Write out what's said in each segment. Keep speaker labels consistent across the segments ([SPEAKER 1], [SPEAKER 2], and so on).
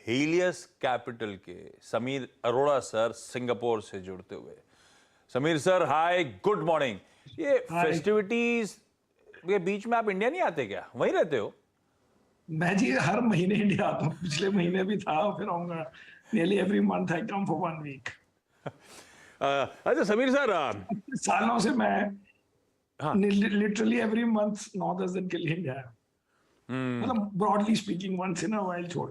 [SPEAKER 1] Helios capital के Sameer Arora sir Singapore से जुड़ते हुए। Sameer sir hi, good morning. ये फेस्टिविटीज के बीच में आप इंडिया नहीं आते क्या? वहीं रहते हो?
[SPEAKER 2] मैं जी हर महीने इंडिया आता हूँ। पिछले महीने भी था, फिर आऊंगा। Nearly every month I come for 1 week.
[SPEAKER 1] अच्छा समीर सर,
[SPEAKER 2] सालों से मैं
[SPEAKER 1] हाँ
[SPEAKER 2] लिटरली एवरी मंथ 9-10 दिन के लिए इंडिया आया। मतलब broadly speaking once in a while छोड़।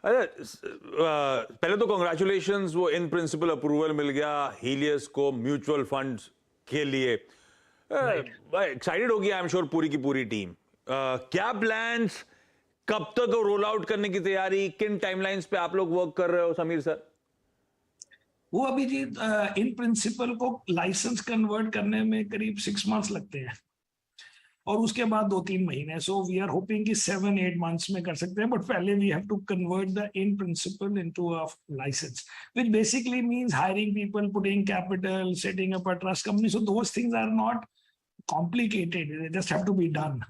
[SPEAKER 1] पहले तो कॉन्ग्रेचुलेशंस, वो इन प्रिंसिपल अप्रूवल मिल गया हीलियस को म्यूचुअल फंड्स के लिए। एक्साइटेड होगी आई एम श्योर पूरी की पूरी टीम। क्या प्लान्स, कब तक रोल आउट करने की तैयारी, किन टाइमलाइंस पे आप लोग वर्क कर रहे हो समीर सर?
[SPEAKER 2] वो अभी जी इन प्रिंसिपल को लाइसेंस कन्वर्ट करने में करीब 6 मंथ्स लगते हैं और उसके बाद 2-3 महीने। सो वी आर होपिंग कि 7-8 मंथ्स में कर सकते हैं, बट पहले we have to convert the in principle into a licence, which basically means hiring people, putting capital, setting up a trust company. So those things are not complicated, they just have to be done.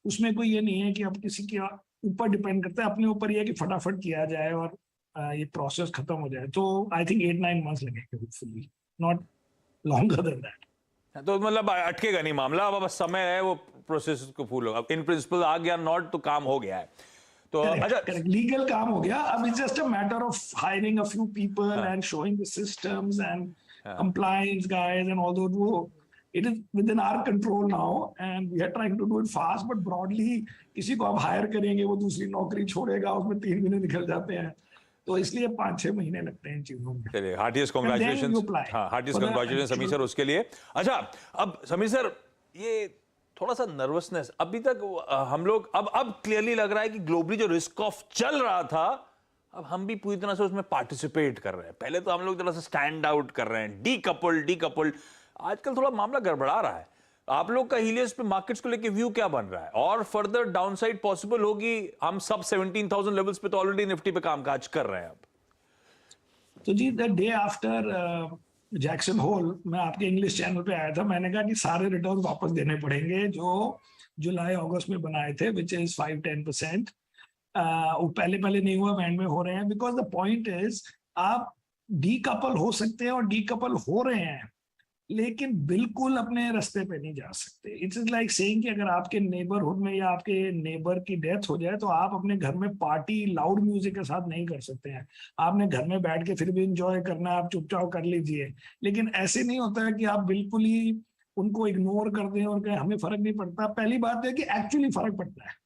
[SPEAKER 2] उसमें कोई ये नहीं है कि अब किसी के ऊपर डिपेंड करता है, अपने ऊपर ये है कि फटाफट किया जाए और ये प्रोसेस खत्म हो जाए। तो आई थिंक 8-9 मंथ्स लगेंगे, hopefully not longer than that.
[SPEAKER 1] तो मतलब अटकेगा नहीं मामला, अब बस समय है, वो प्रोसेस को फूल होगा। इन प्रिंसिपल आ गया नॉट तो काम हो गया है। तो अच्छा,
[SPEAKER 2] करेक्ट, लीगल काम हो गया। अब it's just a matter of hiring a few people and showing the systems and compliance guys and all those. वो it is within our control now and we are trying to do it fast, but broadly किसी को आप higher करेंगे, वो दूसरी नौकरी छोड़ेगा, उसमें 3 महीने निकल जाते हैं। तो इसलिए 5-6 महीने लगते हैं इन चीजों में।
[SPEAKER 1] चलिए हार्टियस्ट कांग्रेचुलेशंस। हाँ, हार्टियस्ट कांग्रेचुलेशंस समीर सर उसके लिए। अच्छा, अब समीर सर ये थोड़ा सा नर्वसनेस अभी तक हम लोग, अब क्लियरली लग रहा है कि ग्लोबली जो रिस्क ऑफ चल रहा था, अब हम भी पूरी तरह से उसमें पार्टिसिपेट कर रहे हैं। पहले तो हम लोग थोड़ा सा स्टैंड आउट कर रहे हैं, डीकपल्ड। आजकल थोड़ा मामला गड़बड़ा रहा है। आप लोग का हीलियस पे मार्केट्स को लेके व्यू क्या बन रहा है, और फर्दर डाउनसाइड पॉसिबल होगी? हम सब 17,000 लेवल्स पे तो ऑलरेडी निफ्टी पे कामकाज कर रहे हैं अब।
[SPEAKER 2] तो जी the day after Jackson Hole मैं आपके इंग्लिश चैनल पे आया था। मैंने कहा कि सारे रिटर्न वापस देने पड़ेंगे जो जुलाई अगस्त में बनाए थे, विच इज 5-10%। वो पहले पहले नहीं हुआ, एंड में हो रहे हैं। बिकॉज द पॉइंट इज, आप डीकपल हो सकते हैं और डीकपल हो रहे हैं, लेकिन बिल्कुल अपने रास्ते पे नहीं जा सकते। इट्स इज लाइक सेइंग कि अगर आपके नेबरहुड में या आपके नेबर की डेथ हो जाए तो आप अपने घर में पार्टी लाउड म्यूजिक के साथ नहीं कर सकते हैं। आपने घर में बैठ के फिर भी इंजॉय करना है, आप चुपचाप कर लीजिए। लेकिन ऐसे नहीं होता है कि आप बिल्कुल ही उनको इग्नोर कर दें और कहें हमें फर्क नहीं पड़ता। पहली बात है कि एक्चुअली फर्क पड़ता है।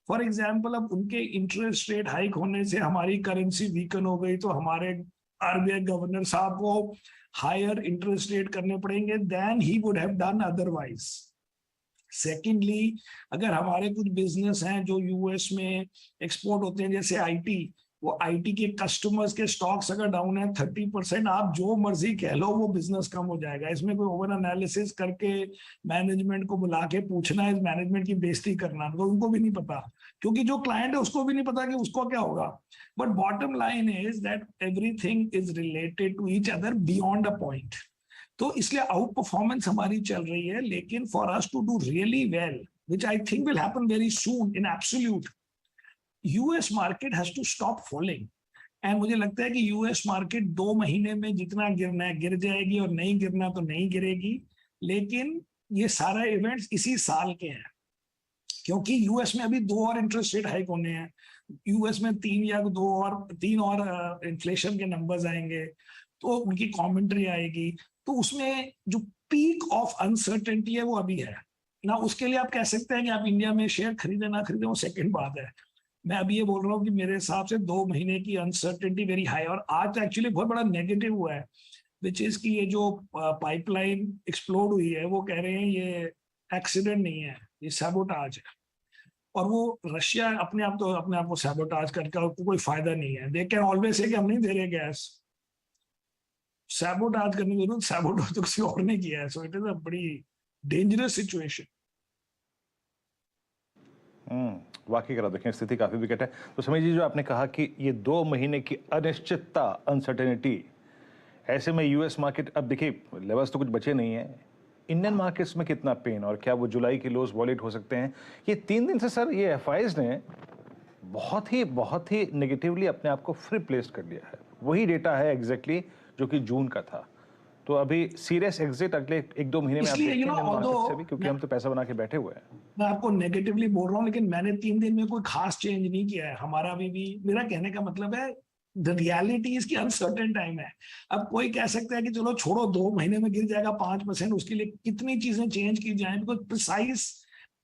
[SPEAKER 2] फॉर एग्जाम्पल, अब उनके इंटरेस्ट रेट हाइक होने से हमारी करेंसी वीकन हो गई, तो हमारे आरबीआई गवर्नर साहब को हायर इंटरेस्ट रेट करने पड़ेंगे then he would have done otherwise. Secondly, अगर हमारे कुछ बिजनेस हैं जो यूएस में एक्सपोर्ट होते हैं, जैसे आईटी, वो आईटी के कस्टमर्स के स्टॉक्स अगर डाउन है 30%, आप जो मर्जी कह लो, वो बिजनेस कम हो जाएगा। इसमें कोई ओवर एनालिसिस करके मैनेजमेंट को बुला के पूछना है, मैनेजमेंट की बेइज्जती करना, तो उनको भी नहीं पता, क्योंकि जो क्लाइंट है उसको भी नहीं पता कि उसको क्या होगा। But bottom line is that everything is related to each other beyond a point. तो इसलिए आउट परफॉर्मेंस हमारी चल रही है। लेकिन for us to do really well, which I think will happen very soon in absolute, US market has to stop falling. And मुझे लगता है कि यूएस मार्केट 2 महीने में जितना गिरना है गिर जाएगी, और नहीं गिरना तो नहीं गिरेगी। लेकिन ये सारा इवेंट्स इसी साल के हैं, क्योंकि यूएस में अभी 2 और इंटरेस्ट रेट हाइक होने हैं। यूएस में 3 और इन्फ्लेशन के नंबर्स आएंगे, तो उनकी कमेंट्री आएगी। तो उसमें जो पीक ऑफ अनसर्टेनिटी है वो अभी है ना। उसके लिए आप कह सकते हैं कि आप इंडिया में शेयर खरीदे ना खरीदे, वो सेकंड बात है। मैं अभी ये बोल रहा हूँ कि मेरे हिसाब से 2 महीने की अनसर्टेनिटी वेरी हाई। और आज एक्चुअली बहुत बड़ा नेगेटिव हुआ है, विच इज कि ये जो पाइपलाइन एक्सप्लोड हुई है, वो कह रहे हैं ये एक्सीडेंट नहीं है, ये सैबोटाज है। और वो रशिया अपने आप को सैबोटाज करके, उसको कोई फायदा नहीं है। दे कैन ऑलवेज से कि हम नहीं दे रहे गैस। सैबोटाज करने की जरूरत, सैबोटाज तो किसी और ने किया है। सो इट इज अ बड़ी डेंजरस सिचुएशन।
[SPEAKER 3] वाकई करा देखें, स्थिति काफी विकट है। तो समझ जी, जो आपने कहा कि ये 2 महीने की अनिश्चितता, अनसर्टेनिटी, ऐसे में यूएस मार्केट, अब देखिए लेवल्स तो कुछ बचे नहीं है। इंडियन मार्केट्स में कितना पेन, और क्या वो जुलाई के लोज वॉलेट हो सकते हैं? ये 3 दिन से सर ये एफआईज ने बहुत ही नेगेटिवली अपने आप को फ्री प्लेस कर लिया है। वही डेटा है एग्जैक्टली जो कि जून का था। तो अभी सीरियस एग्जिट अगले 1-2 महीने में आप
[SPEAKER 2] इसलिए
[SPEAKER 3] देखेंगे मार्केट से भी, क्योंकि हम तो पैसा बना के बैठे हुए हैं।
[SPEAKER 2] मैं आपको नेगेटिवली बोल रहा हूँ, लेकिन मैंने 3 दिन में कोई खास चेंज नहीं किया है। हमारा अभी भी, मेरा कहने का मतलब है द रियलिटी इसकी अनसर्टेन टाइम है। अब कोई कह सकता है कि चलो छोड़ो 2 महीने में गिर जाएगा 5%, उसके लिए कितनी चीजें चेंज की जाए, बिकॉज प्रिसाइज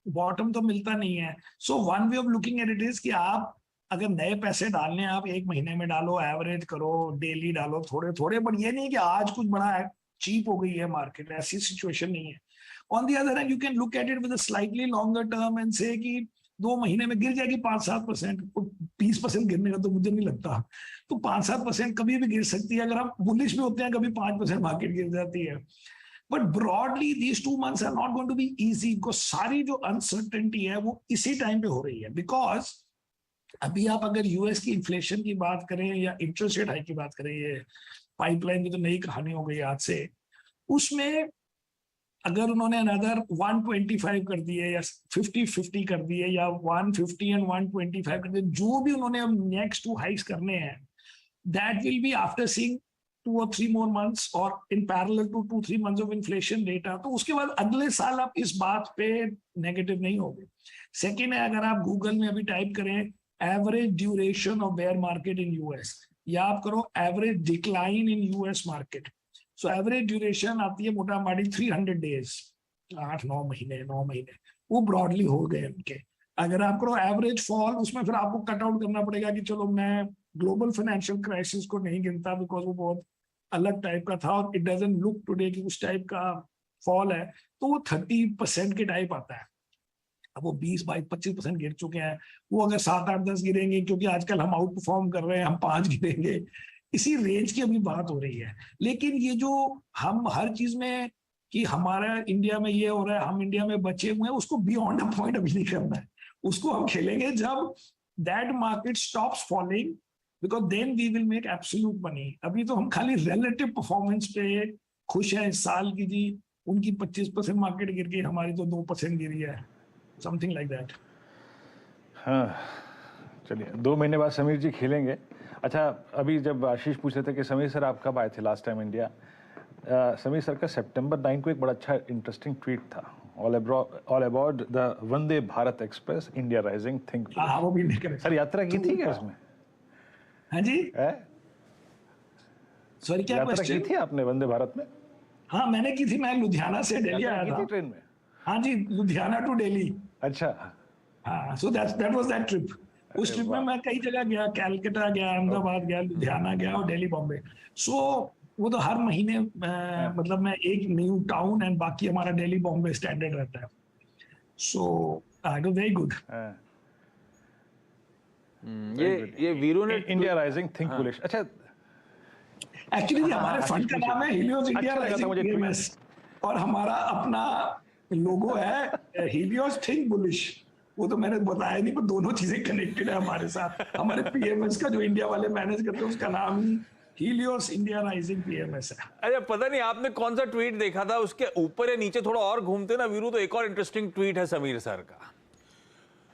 [SPEAKER 2] बॉटम तो मिलता नहीं है। So one way of looking at it is कि आप अगर नए पैसे डालने हैं, आप 1 महीने में डालो, एवरेज करो, डेली डालो थोड़े थोड़े, बट ये नहीं कि आज कुछ बड़ा चीप हो गई है मार्केट, ऐसी सिचुएशन नहीं है। On the other hand you can look at it with a slightly longer term and से कि 2 महीने में गिर जाएगी 5-7%, 20% गिरने का तो मुझे नहीं लगता। तो 5-7% कभी भी गिर सकती है। अगर हम बुलिश भी होते हैं कभी 5% मार्केट गिर जाती है। But broadly these 2 months are not going to be easy, because सारी जो अनसर्टेनिटी है वो इसी टाइम पे हो रही है। बिकॉज अभी आप अगर यूएस की इन्फ्लेशन की बात करें या इंटरेस्ट रेट हाइक की बात करें, ये पाइपलाइन की तो नई कहानी हो गई आज से, उसमें अगर उन्होंने अनदर 125 कर दिए या 50-50 कर दिए या 150 एंड 125 कर दिए, जो भी उन्होंने अब नेक्स्ट 2 हाइक्स करने हैं, that will be after seeing 2 or 3 more months और in parallel to 2-3 months of inflation data। तो उसके बाद अगले साल आप इस बात पे नेगेटिव नहीं होगे। सेकेंड है, अगर आप गूगल में अभी टाइप करें average duration of bear market in US, या आप करो average decline in US market, so average duration आती है मोटा मोटी 300 डेज, 8-9 महीने, 9 महीने, वो ब्रॉडली हो गए उनके। अगर आप करो एवरेज फॉल, उसमें फिर आपको कट आउट करना पड़ेगा कि चलो मैं ग्लोबल फाइनेंशियल क्राइसिस को नहीं गिनता, बिकॉज वो बहुत अलग टाइप का था और इट डजंट लुक टुडे कि उस टाइप का फॉल है, तो वो 30% के टाइप आता है। अब वो 20-22-25% गिर चुके हैं, वो अगर 7-8-10 गिरेंगे, क्योंकि आजकल हम आउट परफॉर्म कर रहे हैं, हम 5 गिरेंगे, इसी रेंज की अभी बात हो रही है। लेकिन ये जो हम हर चीज में कि हमारा इंडिया में ये हो रहा है, हम इंडिया में बचे हुए हैं, उसको बियॉन्ड अ पॉइंट अभी नहीं करना है। उसको हम खेलेंगे जब that market stops falling, because then we will make absolute money. अभी तो हम खाली रिलेटिव परफॉर्मेंस पे खुश हैं इस साल की जी, उनकी 25% मार्केट गिर गई, हमारी तो 2% गिरी है, समथिंग लाइक दैट।
[SPEAKER 3] हाँ, चलिए 2 महीने बाद समीर जी खेलेंगे। अच्छा, अभी जब आशीष पूछ रहे थे कि समीर सर आप कब आए थे last time India, Sameer sir का सितंबर 9 को एक बड़ा अच्छा इंटरेस्टिंग ट्वीट था, all about the Vande Bharat express India rising think.
[SPEAKER 2] हाँ, वो भी नहीं करें
[SPEAKER 3] सर यात्रा की थी क्या इसमें?
[SPEAKER 2] हाँ जी, सॉरी क्या
[SPEAKER 3] यात्रा
[SPEAKER 2] क्वेश्चन?
[SPEAKER 3] की थी आपने वंदे भारत में?
[SPEAKER 2] हाँ मैंने की थी, मैं लुधियाना से दिल्ली आया
[SPEAKER 3] यात्रा की
[SPEAKER 2] था।
[SPEAKER 3] थी ट्रेन में?
[SPEAKER 2] हाँ जी, लुधियाना टू दिल्ली।
[SPEAKER 3] अच्छा,
[SPEAKER 2] हाँ, so that was that trip. उस ट्रिप में मैं कई जगह गया, कैलकाटा गया, अहमदाबाद गया, लुधियाना गया और दिल्ली बॉम्बे। सो वो तो हर महीने मतलब मैं एक न्यू टाउन एंड बाकी हमारा दिल्ली बॉम्बे स्टैंडर्ड रहता है। So it was very good.
[SPEAKER 1] ये वीरू ने
[SPEAKER 3] इंडिया राइजिंग थिंक बुलिश। अच्छा,
[SPEAKER 2] एक्चुअली हमारे फंड का नाम है हीलियोस इंडिया राइजिंग पीएमएस और हमारा अपना लोगो है हीलियोस थिंक बुलिश। वो तो मैंने बताया नहीं, पर दोनों चीजें कनेक्टेड है हमारे साथ। हमारे पीएमएस का जो इंडिया वाले मैनेज करते हैं उसका नाम ही हीलियोस इंडिया राइजिंग पीएमएस है।
[SPEAKER 1] अरे पता नहीं आपने कौन सा ट्वीट देखा था, उसके ऊपर या नीचे थोड़ा और घूमते ना वीरू, तो एक और इंटरेस्टिंग ट्वीट है समीर सर का।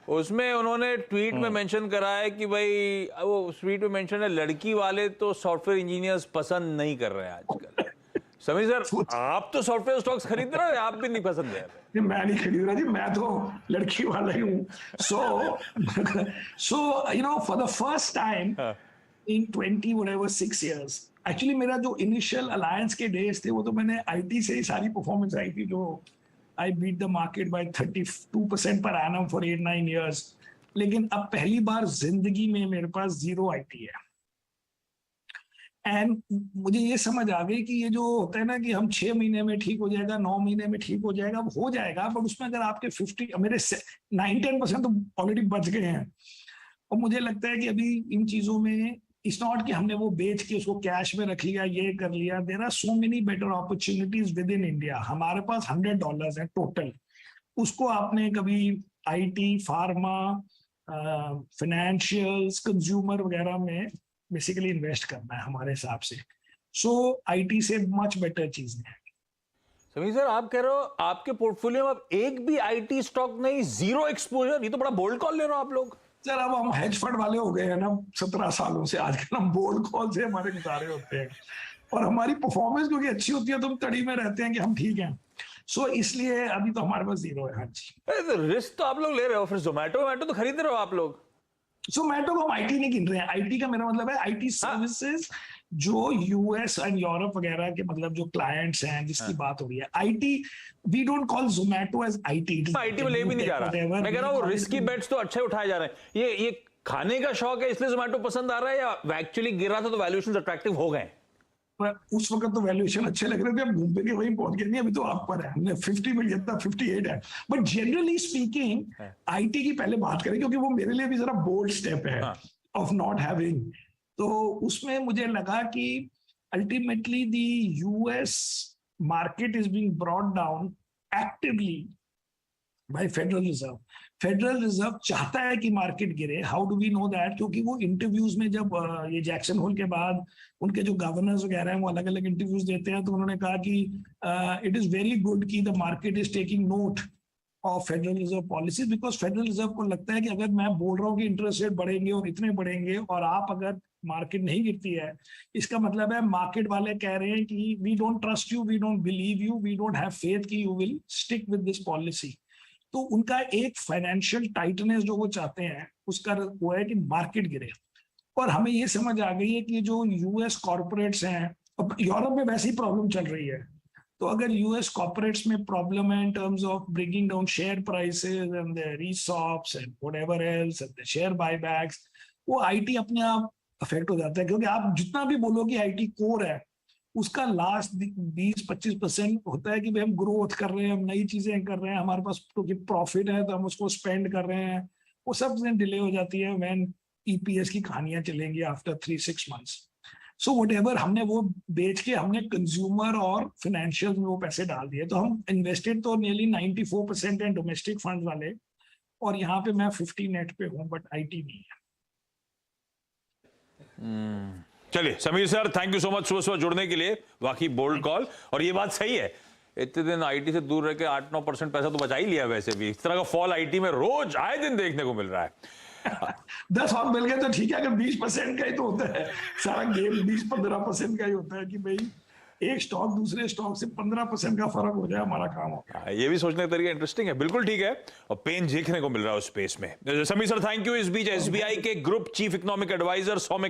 [SPEAKER 1] उसमें उन्होंने ट्वीट में मेंशन करा है कि भाई, वो ट्वीट में मेंशन है लड़की वाले तो सॉफ्टवेयर इंजीनियर्स पसंद नहीं कर रहे हैं आजकल। समीर सर, आप तो सॉफ्टवेयर स्टॉक्स खरीद रहे हो, आप भी नहीं पसंद है?
[SPEAKER 2] मैं नहीं खरीद रहा जी, मैं तो लड़की वाला ही हूँ। So you know for the first time in 6 years, actually मेरा जो इनिशियल अलायंस के डेज थे वो तो मैंने आईटी से ही सारी परफॉर्मेंस आई थी, जो आई बीट द मार्केट बाय 32% पर एनम फॉर 8-9 years। लेकिन अब पहली बार जिंदगी में मेरे पास 0 आईटी है। एंड मुझे ये समझ आ गई कि ये जो होता है ना कि हम 6 महीने में ठीक हो जाएगा, 9 महीने में ठीक हो जाएगा, अब हो जाएगा, बट उसमें अगर आपके 50 मेरे 9-10% तो ऑलरेडी बच गए हैं। और मुझे लगता है कि अभी इन चीजों में इट्स नॉट कि हमने वो बेच के उसको कैश में रख लिया, ये कर लिया। There are so many better opportunities within India. हमारे पास $100 है टोटल, उसको आपने कभी आईटी, फार्मा, फाइनेंशियल्स, कंज्यूमर वगैरह में बेसिकली इन्वेस्ट करना है हमारे हिसाब से। सो आईटी से मच बेटर चीज है।
[SPEAKER 1] समीर सर, आप कह रहे हो आपके पोर्टफोलियो में अब एक भी आईटी स्टॉक नहीं, 0 एक्सपोजर? ये तो बड़ा बोल्ड कॉल ले रहे हो आप लोग।
[SPEAKER 2] सर अब हम हेज फंड वाले हो गए हैं ना 17 सालों से, आजकल हम बोर्ड कॉल से हमारे गुजारे होते हैं और हमारी परफॉर्मेंस क्योंकि अच्छी होती है तो हम तड़ी में रहते हैं कि हम ठीक हैं। सो इसलिए अभी तो हमारे पास 0 है। हाँ जी,
[SPEAKER 1] रिस्क तो आप लोग ले रहे हो, फिर जोमेटो तो खरीद रहे हो आप लोग।
[SPEAKER 2] जोमेटो को हम आईटी नहीं गिन रहे हैं। आईटी का मेरा मतलब है आईटी सर्विसेज जो यूएस एंड यूरोप वगैरह के मतलब जो क्लाइंट्स हैं जिसकी बात हो रही है। IT we don't call Zomato as IT.
[SPEAKER 1] IT में ले भी नहीं जा रहा, मैं कह रहा हूँ रिस्की बेट्स तो अच्छे उठाए जा रहे हैं। ये खाने का शौक है इसलिए जोमेटो पसंद आ रहा है, या एक्चुअली गिरा था तो वैल्यूएशंस अट्रैक्टिव हो गए?
[SPEAKER 2] पर उस वक्त तो वैल्यूएशन अच्छे लग रहे थे, अब घूम के वहीं पहुंच गए। नहीं अभी तो आप पर है, हमने 50 में लिया था, 58 है। बट जनरली स्पीकिंग आईटी की पहले बात करें क्योंकि वो मेरे लिए भी जरा बोल्ड स्टेप है ऑफ नॉट हैविंग। तो उसमें मुझे लगा कि ultimately the US market is being brought down actively by federal reserve. Federal reserve चाहता है कि मार्केट गिरे। How do we know that? क्योंकि वो इंटरव्यूज में जब ये जैक्सन होल के बाद उनके जो गवर्नर्स वगैरह हैं वो अलग अलग इंटरव्यूज देते हैं, तो उन्होंने कहा कि इट इज वेरी गुड कि the market is taking note of federal reserve policy, because federal reserve को लगता है कि अगर मैं बोल रहा हूँ कि इंटरेस्ट रेट बढ़ेंगे और इतने बढ़ेंगे और आप अगर मार्केट नहीं गिरती है, इसका मतलब है मार्केट वाले कह रहे हैं कि we don't trust you, we don't believe you, we don't have faith कि you will stick with this policy. तो उनका एक फाइनेंशियल टाइटनेस जो वो चाहते हैं उसका वो है कि मार्केट गिरे। और हमें ये समझ आ गई है कि जो यूएस कॉर्पोरेट्स हैं, अब यूरोप में वैसी प्रॉब्लम चल रही है, तो अगर यूएस कॉर्पोरेट्स में प्रॉब्लम है in terms of bringing down share prices and the रीसॉप्स and whatever else and the share buybacks, वो आईटी अपने आप अफेक्ट हो जाता है। क्योंकि आप जितना भी बोलो कि आईटी कोर है, उसका लास्ट 20-25% होता है कि भाई हम ग्रोथ कर रहे हैं, हम नई चीजें कर रहे हैं, हमारे पास क्योंकि प्रॉफिट है तो हम उसको स्पेंड कर रहे हैं। वो सब चीजें डिले हो जाती है व्हेन ईपीएस की कहानियां चलेंगी आफ्टर 3-6 मंथ्स। सो व्हाटएवर हमने वो बेच के हमने कंज्यूमर और फाइनेंशियल में वो पैसे डाल दिए। तो हम इन्वेस्टेड तो नियरली 94% है डोमेस्टिक फंड वाले, और यहाँ पे मैं 50 नेट पे हूँ, बट आईटी नहीं है।
[SPEAKER 1] चलिए Sameer sir, thank you so much सुबह सुबह जुड़ने के लिए। वाकई बोल्ड कॉल, और ये बात सही है, इतने दिन आईटी से दूर रह के 8-9% पैसा तो बचा ही लिया। वैसे भी इस तरह का फॉल आईटी में रोज आए दिन देखने को मिल रहा है।
[SPEAKER 2] 10 और मिल गए तो ठीक है, अगर 20% का ही तो होता है सारा गेम, 20-15% का ही होता है कि भाई एक स्टॉक दूसरे स्टॉक से 15% का फर्क हो जाए, हमारा काम हो गया।
[SPEAKER 1] ये भी सोचने का तरीका इंटरेस्टिंग है, बिल्कुल ठीक है, और पेन देखने को मिल रहा है उस स्पेस में। Sameer sir thank you. इस बीच एसबीआई के ग्रुप चीफ इकोनॉमिक एडवाइजर सौम्य